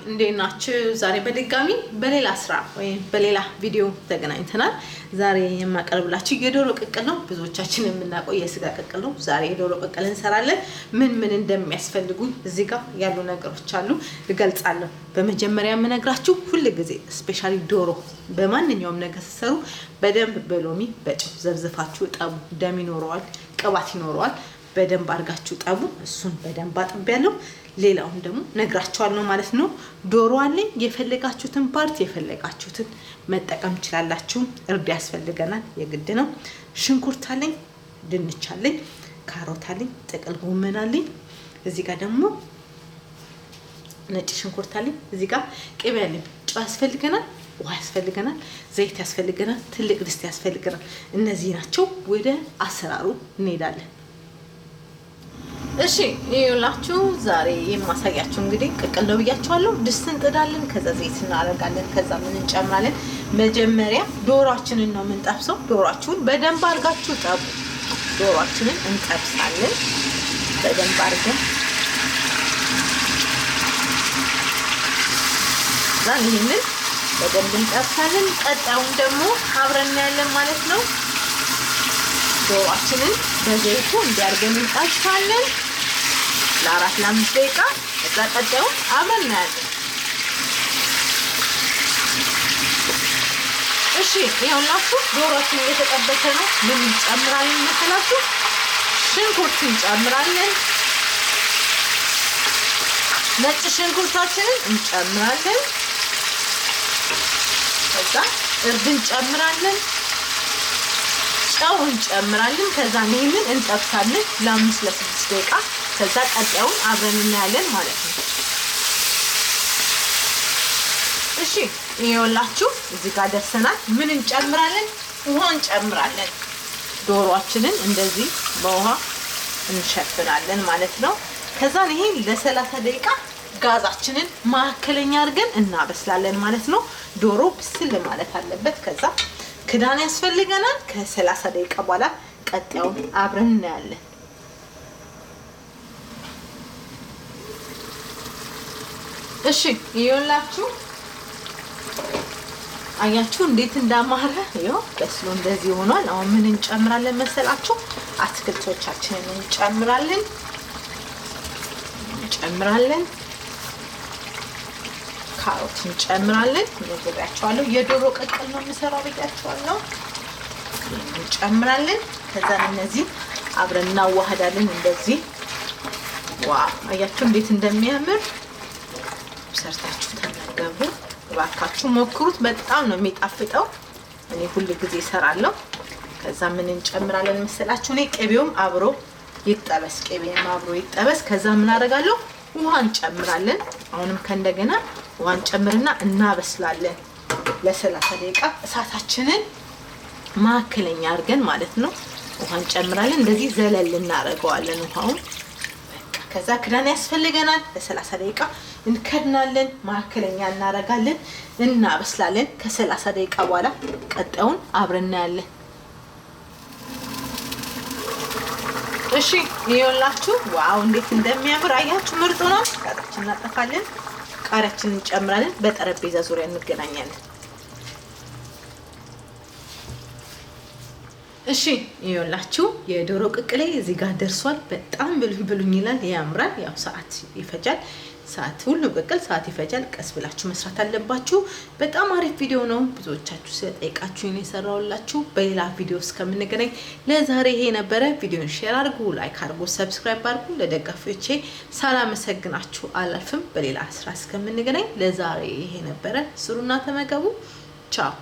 እንደናችሁ ዛሬ በድጋሚ በሌላ ስራ ወይ በሌላ ቪዲዮ ተገናኝተናል። ዛሬ የማቀርብላችሁ የዶሮ ቅቅል ነው። ብዙዎቻችን የምናውቀው የስጋ ቅቅል ነው። ዛሬ የዶሮ ቅቅል እንሰራለን። ምን እንደሚያስፈልጉ እዚህ ጋር ያሉ ነገሮች አሉ እገልጻለሁ። በመጀመሪያ የምነግራችሁ ሁሉ ጊዜ ስፔሻሊ ዶሮ በማንኛውም ነገር ሲሰሩ በደንብ በሎሚ በጨው ዘብዝፋችሁ ጠቡ። ደም ይኖረዋል፣ ቅባት ይኖረዋል። በደንብ አርጋችሁ ጠቡ። እሱን በደንብ አጥቤያለሁ። ሌላውን ደግሞ ነግራችኋለሁ ማለት ነው። ዶሮ አለኝ። የፈለጋችሁትን ፓርት የፈለጋችሁትን መጠቀም ትችላላችሁ። እርድ ያስፈልገናል፣ የግድ ነው። ሽንኩርት አለኝ፣ ድንች አለኝ፣ ካሮት አለኝ፣ ጥቅል ጎመን አለኝ። እዚህ ጋር ደግሞ ነጭ ሽንኩርት አለኝ። እዚህ ጋር ቅቤ አለኝ። ጨው ያስፈልገናል፣ ውሃ ያስፈልገናል፣ ዘይት ያስፈልገናል፣ ትልቅ ድስት ያስፈልገናል። እነዚህ ናቸው። ወደ አሰራሩ እንሄዳለን። እሺ ይኸውላችሁ ዛሬ የማሳያችሁ እንግዲህ ቅቅል ነው ብያችኋለሁ። ድስት እንጥዳለን፣ ከዛ ዘይት እናደርጋለን፣ ከዛ ምን እንጨምራለን። መጀመሪያ ዶሮአችንን ነው የምንጠብሰው። ዶሮአችሁን በደንብ አርጋችሁ ጠቡ። ዶሮአችንን እንጠብሳለን በደንብ አርገን። ዛን ይሄንን በደንብ እንጠብሳለን። ቀጣዩን ደግሞ አብረን ያለን ማለት ነው። ዶሮአችንን በዘይቱ እንዲያርገን እንጠብሳለን ለ4-5 ደቂቃ። ከዛ ቀጣዩን አብረን እናያለን። እሺ ይኸውላችሁ ዶሮአችን እየተጠበሰ ነው። ምን እንጨምራለን መሰላችሁ? ሽንኩርት እንጨምራለን። ነጭ ሽንኩርታችንን እንጨምራለን። ከዛ እርድ እንጨምራለን፣ ጨው እንጨምራለን። ከዛ ይሄንን እንጠብሳለን ለ5-6 ደቂቃ። ከዛ ቀጣዩን አብረን እናያለን ማለት ነው። እሺ ይኸውላችሁ እዚህ ጋር ደርሰናል። ምን እንጨምራለን? ውሃ እንጨምራለን። ዶሮአችንን እንደዚህ በውሃ እንሸፍናለን ማለት ነው። ከዛ ይሄን ለ30 ደቂቃ ጋዛችንን ማከለኛ አድርገን እናበስላለን ማለት ነው። ዶሮ ብስል ማለት አለበት። ከዛ ክዳን ያስፈልገናል። ከ30 ደቂቃ በኋላ ቀጣዩን አብረን እናያለን። እሺ ይኸውላችሁ አያችሁ እንዴት እንዳማረ ይኸው በስሎ እንደዚህ ሆኗል። አሁን ምን እንጨምራለን መሰላችሁ? አትክልቶቻችንን እንጨምራለን። ካሮት እንጨምራለን። ነግራችኋለሁ የዶሮ ቅቅል ነው የምሰራው ብያችኋለሁ። እንጨምራለን። ከዛ እነዚህ አብረን እናዋህዳለን እንደዚህ። ዋው አያችሁ እንዴት እንደሚያምር። ሰርታችሁ ተመገቡ እባካችሁ፣ ሞክሩት። በጣም ነው የሚጣፍጠው። እኔ ሁሉ ጊዜ እሰራለሁ። ከዛ ምን እንጨምራለን መሰላችሁ? እኔ ቅቤውም አብሮ ይጠበስ፣ ቅቤውም አብሮ ይጠበስ። ከዛ ምን አደርጋለሁ? ውሃ እንጨምራለን። አሁንም ከእንደገና ውሃ እንጨምርና እናበስላለን ለ30 ደቂቃ። እሳታችንን ማከለኛ አድርገን ማለት ነው። ውሃ እንጨምራለን። እንደዚህ ዘለል እናደርገዋለን ውሃውን። በቃ ከዛ ክዳን ያስፈልገናል። ለ30 ደቂቃ እንከድናለን። ማከለኛ እናደርጋለን፣ እናበስላለን። ከ30 ደቂቃ በኋላ ቀጣዩን አብረን እናያለን። እሺ ይኸውላችሁ ዋው እንዴት እንደሚያምር አያችሁ። ምርጥ ነው። ቃሪያችንን እናጠፋለን። ቃሪያችንን እንጨምራለን። በጠረጴዛ ዙሪያ እንገናኛለን። እሺ ይኸውላችሁ የዶሮ ቅቅሌ እዚህ ጋር ደርሷል። በጣም ብሉኝ ይላል፣ ያምራል። ያው ሰዓት ይፈጃል። ሰዓት ሁሉ ቅቅል ሰዓት ይፈጃል። ቀስ ብላችሁ መስራት አለባችሁ። በጣም አሪፍ ቪዲዮ ነው። ብዙዎቻችሁ ስለጠይቃችሁ ነው የሰራውላችሁ። በሌላ ቪዲዮ እስከምንገናኝ ለዛሬ ይሄ ነበረ። ቪዲዮን ሼር አድርጉ፣ ላይክ አድርጉ፣ ሰብስክራይብ አድርጉ። ለደጋፊዎቼ ሳላመሰግናችሁ አላልፍም። በሌላ ስራ እስከምንገናኝ ለዛሬ ይሄ ነበረ። ስሩና ተመገቡ። ቻው